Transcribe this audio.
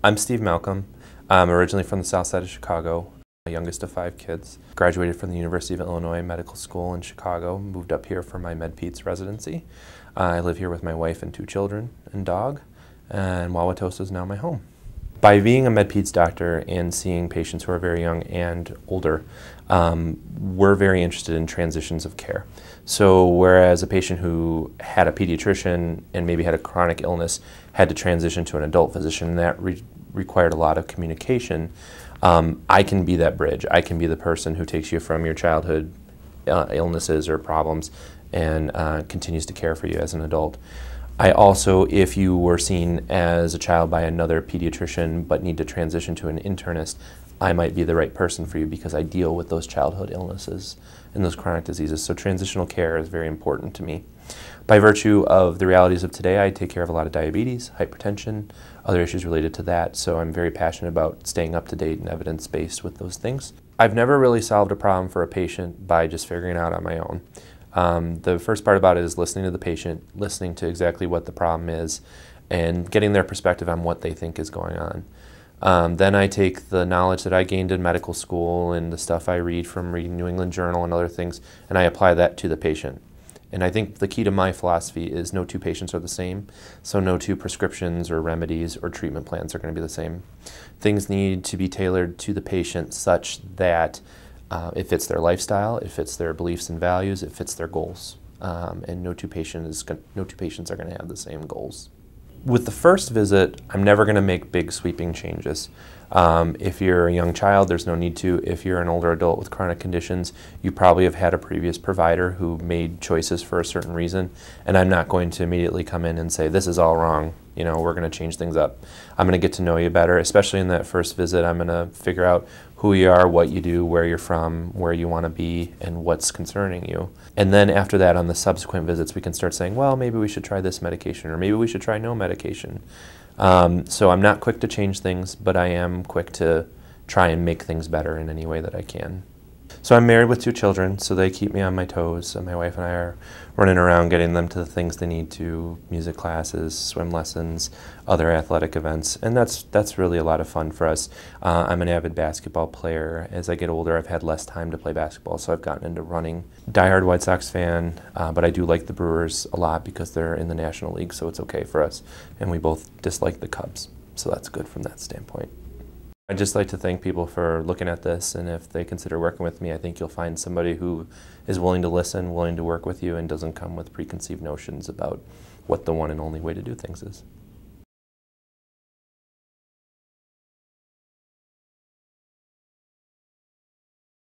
I'm Steve Malcom. I'm originally from the south side of Chicago, the youngest of 5 kids. Graduated from the University of Illinois Medical School in Chicago, moved up here for my MedPeds residency. I live here with my wife and 2 children and dog, and Wauwatosa is now my home. By being a MedPeds doctor and seeing patients who are very young and older, we're very interested in transitions of care. So whereas a patient who had a pediatrician and maybe had a chronic illness had to transition to an adult physician, that required a lot of communication, I can be that bridge. I can be the person who takes you from your childhood illnesses or problems and continues to care for you as an adult. I also, if you were seen as a child by another pediatrician but need to transition to an internist, I might be the right person for you because I deal with those childhood illnesses and those chronic diseases. So transitional care is very important to me. By virtue of the realities of today, I take care of a lot of diabetes, hypertension, other issues related to that, so I'm very passionate about staying up to date and evidence-based with those things. I've never really solved a problem for a patient by just figuring it out on my own. The first part about it is listening to the patient, listening to exactly what the problem is, and getting their perspective on what they think is going on. Then I take the knowledge that I gained in medical school and the stuff I read from reading New England Journal and other things, and I apply that to the patient. And I think the key to my philosophy is no 2 patients are the same, so no 2 prescriptions or remedies or treatment plans are going to be the same. Things need to be tailored to the patient such that it fits their lifestyle, it fits their beliefs and values, it fits their goals. And no 2 patients are going to have the same goals. With the first visit, I'm never going to make big sweeping changes. If you're a young child, there's no need to. If you're an older adult with chronic conditions, you probably have had a previous provider who made choices for a certain reason, and I'm not going to immediately come in and say, this is all wrong, you know, we're going to change things up. I'm going to get to know you better, especially in that first visit. I'm going to figure out who you are, what you do, where you're from, where you want to be, and what's concerning you. And then after that, on the subsequent visits, we can start saying, well, maybe we should try this medication, or maybe we should try no medication. So I'm not quick to change things, but I am quick to try and make things better in any way that I can. So I'm married with 2 children, so they keep me on my toes. So my wife and I are running around getting them to the things they need to, music classes, swim lessons, other athletic events, and that's really a lot of fun for us. I'm an avid basketball player. As I get older, I've had less time to play basketball, so I've gotten into running. Diehard White Sox fan, but I do like the Brewers a lot because they're in the National League, so it's okay for us, and we both dislike the Cubs, so that's good from that standpoint. I'd just like to thank people for looking at this, and if they consider working with me, I think you'll find somebody who is willing to listen, willing to work with you, and doesn't come with preconceived notions about what the one and only way to do things is.